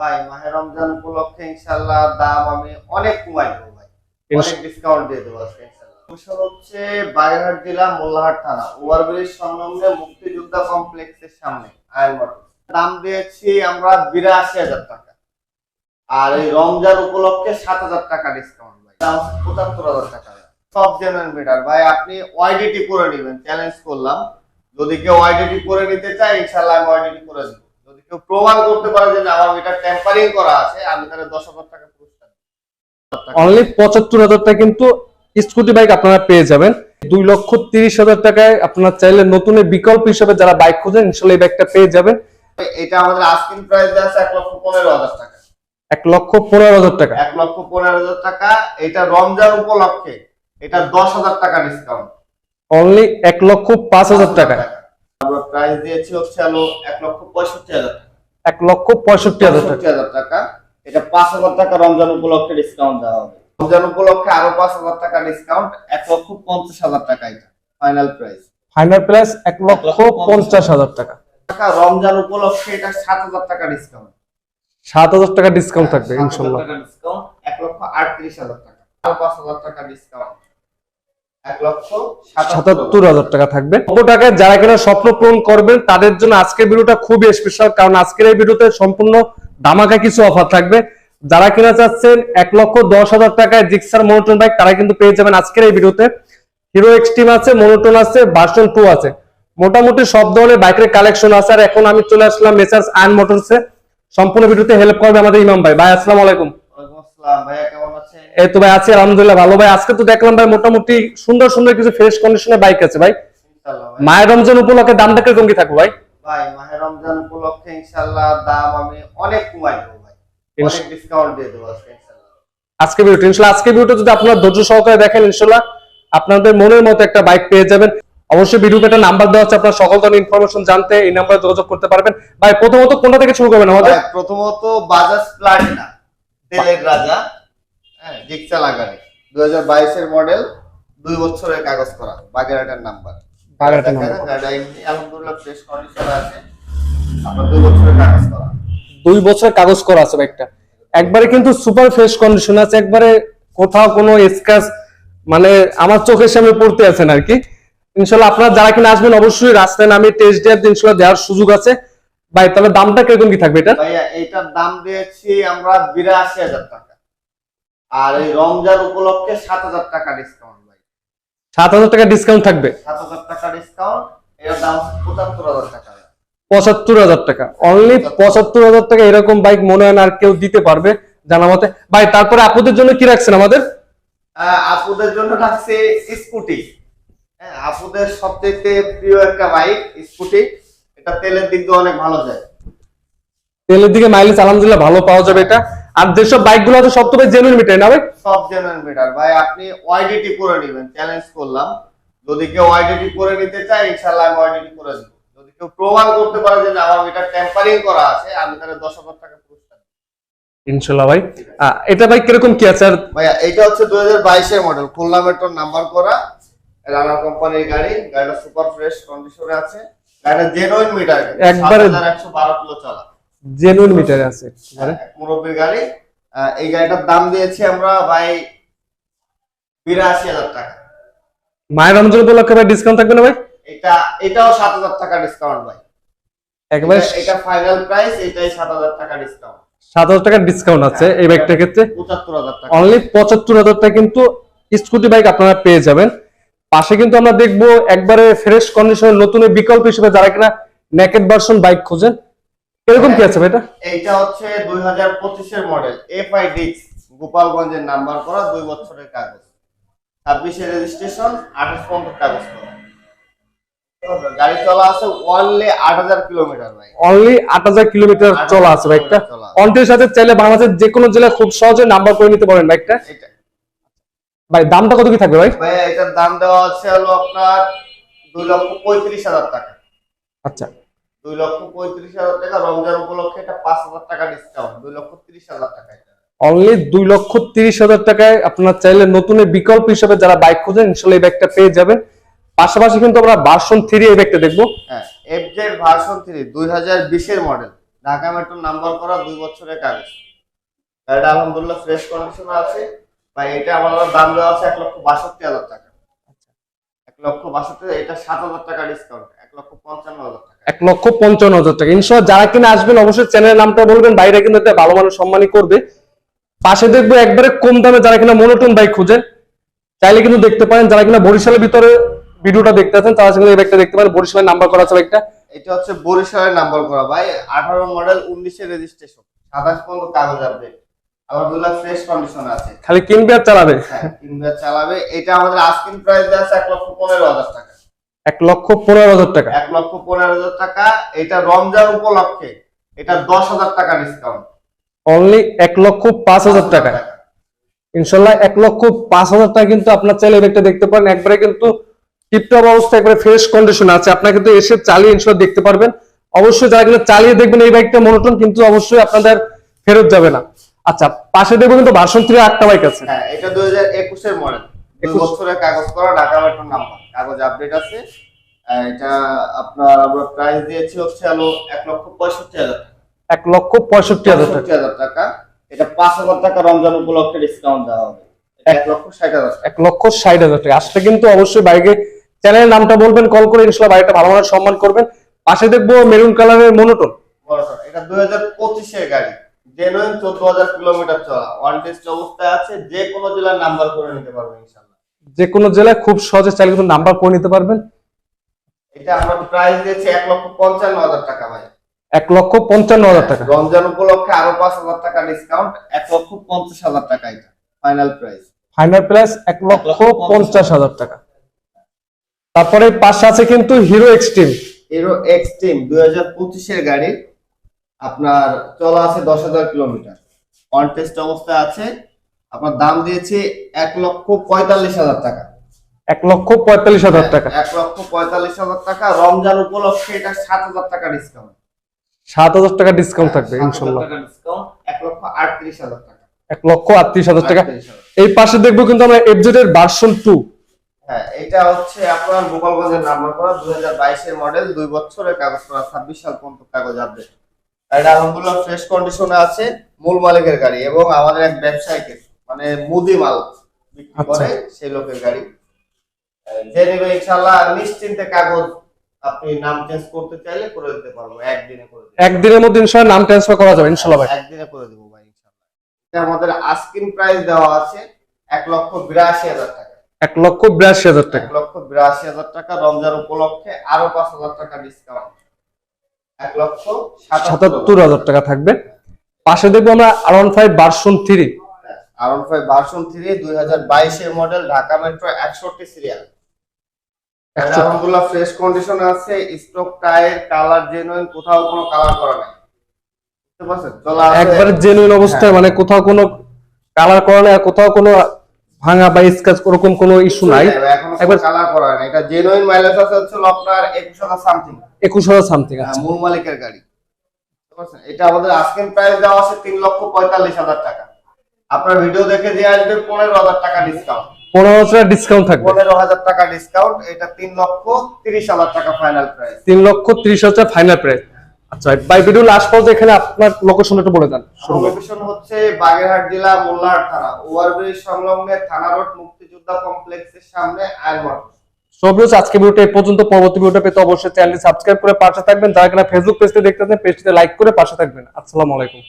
ভাই মাহে রমজান উপলক্ষে ইনশাআল্লাহ দাম আমি অনেক কমাই দেবো ভাই, অনেক ডিসকাউন্ট দিয়ে দেবো আজকে ইনশাআল্লাহ। বিষয় হচ্ছে বাগেরহাট জেলা মোল্লাহাট থানা ওভারব্রিজ সংলগ্ন মুক্তিযোদ্ধা কমপ্লেক্সের সামনে আয়ন মোটরস। দাম দিয়েছি আমরা ৮২,০০০ টাকা, আর এই রমজান উপলক্ষে ৭,০০০ টাকা ডিসকাউন্ট ভাই, দাম ৭৫,০০০ টাকা। সব জেনুইন মিটার ভাই, আপনি ওয়াইডিটি করে নেবেন, চ্যালেঞ্জ করলাম। যদি কেউ ওয়াইডিটি করে নিতে চায় ইনশাআল্লাহ আমি ওয়াইডিটি করে দেব। যদি কেউ প্রমাণ করতে পারে যে আমার মিটার টেম্পারিং করা আছে, আমি তাহলে ১০,০০০ টাকা পুরস্কার দেব। অনলি ৭৫,০০০ টাকা কিন্তু স্কুটি বাইক আপনারা পেয়ে যাবেন। ২,৩০,০০০ টাকায় আপনারা চাইলে নতুনের বিকল্প হিসেবে যারা বাইক খোঁজেন ইনশাআল্লাহ এই বাইকটা পেয়ে যাবেন। এটা আমাদের আস্কিং প্রাইস আছে ১,১৫,০০০ টাকা। ১,১৫,০০০ টাকা। ১,১৫,০০০ টাকা। এটা রমজান উপলক্ষে এটা ১০,০০০ টাকা ডিসকাউন্ট। অনলি ১,০৫,০০০ টাকা। আমরা প্রাইস দিয়েছি হচ্ছে ১,৬৫,০০০ টাকা। ১,৬৫,০০০ টাকা। এটা ৫,০০০ টাকা রমজান উপলক্ষে ডিসকাউন্ট দেওয়া হবে। রমজান উপলক্ষে আরো ৫,০০০ টাকা ডিসকাউন্ট, ১,৫০,০০০ টাকা এটা ফাইনাল প্রাইস। ফাইনাল প্রাইস ১,৫০,০০০ টাকা। রমজান উপলক্ষে এটা ৭,০০০ টাকা ডিসকাউন্ট। ৭,০০০ টাকা ডিসকাউন্ট থাকবে ইনশাআল্লাহ। ১,৩৮,০০০ টাকা। আরো ৫,০০০ টাকা ডিসকাউন্ট, ১,৭৭,০০০ টাকা থাকবে। কত টাকায় যারা কিনা স্বপ্ন পূরণ করবেন তাদের জন্য আজকের ভিডিওটা খুবই স্পেশাল, কারণ আজকের এই ভিডিওতে সম্পূর্ণ ধামাকা কিছু অফার থাকবে। যারা কিনা চাচ্ছেন ১,১০,০০০ টাকায় জিক্সার মনোটন বাইক তারা কিন্তু পেয়ে যাবেন আজকের এই ভিডিওতে। হিরো এক্সট্রিম আছে, মনোটন আছে, ভার্সন 2 আছে, মোটামুটি সব ধরনের বাইকের কালেকশন আছে। আর এখন আমি চলে আসলাম মেসার্স আয়ন মোটরসে। সম্পূর্ণ ভিডিওতে হেল্প করবে আমাদের ইমাম ভাই। ভাই আসসালামু আলাইকুম। ভাইয়া কেমন আছেন? এই তো ভাই আছি আলহামদুলিল্লাহ ভালো। ভাই আজকে তো দেখলাম ভাই মোটামুটি সুন্দর সুন্দর কিছু ফ্রেশ কন্ডিশনের বাইক আছে ভাই। মায়ের রমজান উপলক্ষে দামটা কিরকম কি থাকবে ভাই? ভাই মাহে রমজান উপলক্ষে ইনশাআল্লাহ দাম আমি অনেক কমাই দেবো ভাই, অনেক ডিসকাউন্ট দিয়ে দেবো আজকে ইনশাআল্লাহ। আজকে ভিডিওটা ইনশাআল্লাহ যদি আপনারা ধৈর্য সহকারে দেখেন ইনশাআল্লাহ আপনাদের মনের মতো একটা বাইক পেয়ে যাবেন। অবশ্যই ভিডিওতে একটা নাম্বার দেওয়া আছে, আপনারা সকল ধরনের ইনফরমেশন জানতে এই নাম্বারে যোগাযোগ করতে পারবেন। ভাই প্রথমত কোনটা থেকে শুরু করবেন আমাদের? প্রথমত বাজাজ প্লাটিনা তেলের রাজা, হ্যাঁ জিক্সা লাগানি ২০২২ এর মডেল, ২ বছরের কাগজ করা, বাগেরহাটের নাম্বার। বাগেরহাটের নাম্বার। গাড়িটা এমনি আলহামদুলিল্লাহ ফ্রেশ কন্ডিশনে আছে। আপনার ২ বছরের কাগজ করা। ২ বছরের কাগজ করা আছে বাইকটা। একবারে কিন্তু সুপার ফ্রেশ কন্ডিশন আছে, একবারে কোথাও কোনো স্ক্র্যাচ মানে আমার চোখের সামনে পড়তে আছেন আর কি। ইনশাআল্লাহ আপনারা যারা কিনা আসবেন অবশ্যই রাস্তায় নামে টেস্ট ড্রাইভ ইনশাআল্লাহ দেওয়ার সুযোগ আছে। ভাই তাহলে দামটা কিরকম কি থাকবে এটা? ভাইয়া এইটার দাম দিয়েছি আমরা ৮২,০০০ টাকা, আর এই রমজান উপলক্ষে ৭,০০০ টাকা ডিসকাউন্ট ভাই। ৭,০০০ টাকা ডিসকাউন্ট থাকবে। ৭,০০০ টাকা ডিসকাউন্ট, এর দাম ৭৫,০০০ টাকা। ৭৫,০০০ টাকা। অনলি ৭৫,০০০ টাকা এরকম বাইক মনে হয় না আর কেউ দিতে পারবে জানা মতে। ভাই তারপরে আপুদের জন্য কি রাখছেন আমাদের? আপুদের জন্য রাখছে স্কুটি। হ্যাঁ, আপুদের সবচেয়ে প্রিয় একটা বাইক স্কুটি। এটা তেলের দিক দিয়ে অনেক ভালো যায়, তেলের দিকে মাইলেজ আলহামদুলিল্লাহ ভালো পাওয়া যাবে এটা। আর যেসব বাইকগুলো আছে সব তো ভাই জেনুইন মিটার না ভাই? সব জেনুইন মিটার ভাই, আপনি ওয়াইডিটি করে নেবেন, চ্যালেঞ্জ করলাম। যদি কেউ ওয়াইডিটি করে নিতে চায় ইনশাআল্লাহ আমি ওয়াইডিটি করে দেব। যদি কেউ প্রমাণ করতে পারে যে আমার মিটার টেম্পারিং করা আছে, আমি তাহলে ১০,০০০ টাকা পুরস্কার দেব ইনশাআল্লাহ ভাই। এটা ভাই কিরকম কি আছে? আর ভাইয়া এটা হচ্ছে ২০২২ এর মডেল, খুলনা মেট্রোর নাম্বার করা, রানা কোম্পানির গাড়ি। গাড়িটা সুপার ফ্রেশ কন্ডিশনে আছে। গাড়িটা জেনুইন মিটার, একবারে ৭,১১২ কিলো চলা, জেনুইন মিটারে আছে মুরব্বির গাড়ি। এই গাড়িটার দাম দিয়েছি আমরা ভাই ৮২,০০০ টাকা। মায়ের রমজান উপলক্ষে ভাই ডিসকাউন্ট থাকবে না ভাই? এটাও ৭,০০০ টাকা ডিসকাউন্ট ভাই। একবারে এটা ফাইনাল প্রাইস, এটাই ৭,০০০ টাকা ডিসকাউন্ট। ৭,০০০ টাকা ডিসকাউন্ট আছে এই বাইকটার ক্ষেত্রে। ৭৫,০০০ টাকা। অনলি ৭৫,০০০ টাকা কিন্তু স্কুটি বাইক আপনারা পেয়ে যাবেন। পাশে কিন্তু আমরা দেখবো একবারে ফ্রেশ কন্ডিশনের নতুনের বিকল্প হিসেবে যারা কিনা নেকেড ভার্সন বাইক খোঁজেন এরকম কি আছে ভাই এটা? এইটা হচ্ছে ২০২৫ এর মডেল, এফআই ডিক্স, গোপালগঞ্জের নাম্বার করা, ২ বছরের কাগজ, ২৬ এর রেজিস্ট্রেশন, ২৮ পর্যন্ত কাগজ করা। গাড়ি চলা আছে অনলি ৮,০০০ কিলোমিটার ভাই। অনলি ৮,০০০ কিলোমিটার চলা আছে বাইকটা। অন্টের সাথে চাইলে বাংলাদেশের যে কোনো জেলায় খুব সহজে নাম্বার করে নিতে পারেন বাইকটা। ভাই দামটা কত কি থাকবে ভাই? ভাই এটার দাম দেওয়া আছে হলো আপনার ২,৩৫,০০০ টাকা। আচ্ছা, ২,৩৫,০০০ টাকা। রমজান উপলক্ষে এটা ৫,০০০ টাকা ডিসকাউন্ট, ২,৩০,০০০ টাকা। অনলি ২,৩০,০০০ টাকায় আপনারা চাইলে নতুনের বিকল্প হিসেবে যারা বাইক খোঁজেন ইনশাআল্লাহ এই বাইকটা পেয়ে যাবেন। পাশাপাশি কিন্তু আমরা ভার্সন 3 এই বাইকটা দেখবো। হ্যাঁ, এফজেড ভার্সন 3 ২০২০ এর মডেল, ঢাকা মেট্রো নাম্বার করা 2 বছরের কাগজ। গাড়িটা আলহামদুলিল্লাহ ফ্রেশ কন্ডিশনে আছে। ভাই এটা আমাদের দাম দেওয়া আছে 1,62,000 টাকা। 1,62,000, এটা 7,000 টাকা ডিসকাউন্ট, 1,55,000 টাকা। 1,55,000 টাকা। ইনশাআল্লাহ যারা কিনা আসবেন অবশ্যই চ্যানেলের নামটা বলবেন, বাইরে কিন্তু একটা ভালো মানের সম্মানই করবে। পাশে দেখবো একবারে কম দামে যারা কিনা মনোটন বাইক খুঁজেন চাইলে কিন্তু দেখতে পারেন। যারা কিনা বরিশালের ভিতরে ভিডিওটা দেখতে আছেন তারা কিন্তু এই বাইকটা দেখতে পারেন। বরিশালের নাম্বার করা আছে বাইকটা। এটা হচ্ছে বরিশালের নাম্বার করা ভাই, 18 মডেল, 19 এর রেজিস্ট্রেশন, 27 পর্যন্ত কাগজ আপডেট, আলহামদুলিল্লাহ ফ্রেশ কন্ডিশনে আছে। খালি কিনবে আর চালাবে। হ্যাঁ, কিনবে চালাবে। এটা আমাদের আস্কিং প্রাইস দেওয়া আছে 1,15,000 টাকা। 1,15,000 টাকা। 1,15,000 টাকা। এটা রমজান উপলক্ষে এটা 10,000 টাকা ডিসকাউন্ট, অনলি 1,05,000 টাকা। ইনশাআল্লাহ 1,05,000 টাকা কিন্তু আপনার চাইলে এই বাইকটা দেখতে পারেন। একবারে কিন্তু টিপটপ অবস্থা, একবারে ফ্রেশ কন্ডিশন আছে। আপনারা কিন্তু এসে চালিয়ে ইনশাআল্লাহ দেখতে পারবেন। অবশ্যই যারা কিন্তু চালিয়ে দেখবেন এই বাইকটা মনোটন কিন্তু অবশ্যই আপনাদের ফেরত যাবে না। আচ্ছা, পাশে দেখবো কিন্তু ভার্সন 3 আরেকটা বাইক আছে। হ্যাঁ, এটা 2021 এর মডেল, 2 বছরের কাগজ করা, ঢাকা মেট্রো নাম্বার, কাগজ আপডেট আছে। এটা আপনার আমরা প্রাইস দিয়েছি হচ্ছে 1,65,000 টাকা। 1,65,000 টাকা। এটা 5,000 টাকা রমজান উপলক্ষে ডিসকাউন্ট দেওয়া হবে। 1,60,000 টাকা। 1,60,000 টাকা। আসলে কিন্তু অবশ্যই বাইকে চ্যানেলের নামটা বলবেন, কল করে ইনশাআল্লাহ বাইকটা ভালো মানের সম্মান করবেন। পাশে দেখবো মেরুন কালারের মনোটন। এটা 2025 এর গাড়ি, জেনুইন, 14,000 কিলোমিটার চলা, ওয়ান টেস্ট অবস্থায় আছে। যে কোনো জেলার নাম্বার করে নিতে পারবেন ইনশাআল্লাহ। যে কোনো জেলায় খুব সহজে চাইলে কিন্তু নাম্বার করে নিতে পারবেন। এটা আমরা প্রাইস দিয়েছি 1,55,000 টাকা ভাই। 1,55,000 টাকা। রমজান উপলক্ষে আরো 5,000 টাকা ডিসকাউন্ট, 1,50,000 টাকা। এটা ফাইনাল প্রাইস। ফাইনাল প্রাইস 1,50,000 টাকা। তারপরে পাশে আছে কিন্তু হিরো এক্সট্রিম। হিরো এক্সট্রিম 2025 এর গাড়ি, আপনার চলা আছে 10,000 কিলোমিটার, অন টেস্ট অবস্থায় আছে। আপনার দাম দিয়েছি 1,45,000 টাকা। 1,45,000 টাকা। 1,45,000 টাকা। রমজান উপলক্ষে এটা 7,000 টাকা ডিসকাউন্ট। 7,000 টাকা ডিসকাউন্ট থাকবে ইনশাআল্লাহ। 1,38,000 টাকা। 1,38,000 টাকা। 38,000। এই পাশে দেখবো কিন্তু আমরা এফজেড এর ভার্সন 2। হ্যাঁ, এটা হচ্ছে আপনার গোপালগঞ্জের নাম্বার করা, 2022 এর মডেল, 2 বছরের কাগজ করা, 26 সাল পর্যন্ত কাগজ আপডেট। এটা আলহামদুলিল্লাহ ফ্রেশ কন্ডিশনে আছে। মূল মালিকের গাড়ি এবং আমাদের এক ব্যবসায়ীকে, মানে মুদি মাল বিক্রি করে সেই লোকের গাড়ি। যে নেবে ইনশাআল্লাহ নিশ্চিন্তে কাগজ, আপনি নাম চেঞ্জ করতে চাইলে করে দিতে পারবো, একদিনে করে দিতে। একদিনের মধ্যে ইনশাআল্লাহ নাম ট্রান্সফার করা যাবে ইনশাআল্লাহ ভাই। একদিনে করে দেবো ভাই ইনশাআল্লাহ। এটা আমাদের আস্কিং প্রাইস দেওয়া আছে 1,82,000 টাকা। 1,82,000 টাকা। 1,82,000 টাকা। রমজান উপলক্ষে আরো 5,000 টাকা ডিসকাউন্ট, 1,77,000 টাকা থাকবে। পাশে দেখবো আমরা R15 ভার্সন 3। R15 ভার্সন 3 2022 এর মডেল, ঢাকা মেট্রো 61 সিরিয়াল। আলহামদুলিল্লাহ ফ্রেশ কন্ডিশনে আছে। স্টক টায়ার, কালার জেনুইন, কোথাও কোনো কালার করা নাই। বুঝতে পারছেন? চলা আছে একবারে জেনুইন অবস্থায়, মানে কোথাও কোনো কালার করা নাই, আর কোথাও কোনো ভাঙা বা স্ক্র্যাচ ওরকম কোনো ইস্যু নাই। একবার কালার করা নাই। এটা জেনুইন, মাইলেজ আছে হচ্ছে আপনার 21,000 সামথিং। 21,000 সামথিং আছে। মূল মালিকের গাড়ি। বুঝতে পারছেন? এটা আমাদের আস্কিং প্রাইস দেওয়া আছে 3,45,000 টাকা। আপনার ভিডিও দেখে যে আসবে 15,000 টাকা ডিসকাউন্ট। 15,000 টাকা ডিসকাউন্ট থাকবে। 15,000 টাকা ডিসকাউন্ট। এটা 3,30,000 টাকা ফাইনাল প্রাইস। 3,30,000 final price. আচ্ছা ভাই, ভিডিও লাস্ট পর্যন্ত এখানে আপনার লোকেশনটা একটু বলে দেন। লোকেশন হচ্ছে বাগেরহাট জেলা, মোল্লাহাট থানা, ওভারব্রিজ সংলগ্নে, থানা রোড, মুক্তিযোদ্ধা কমপ্লেক্সের সামনে, আয়রন। সব রয়েছে আজকে ভিডিওটা এই পর্যন্ত। পরবর্তী ভিডিওটা পেতে অবশ্যই চ্যানেলটি সাবস্ক্রাইব করে পাশে থাকবেন। যারা কিনা ফেসবুক পেজটি দেখতেছেন, পেজটিতে লাইক করে পাশে থাকবেন। আসসালামু আলাইকুম।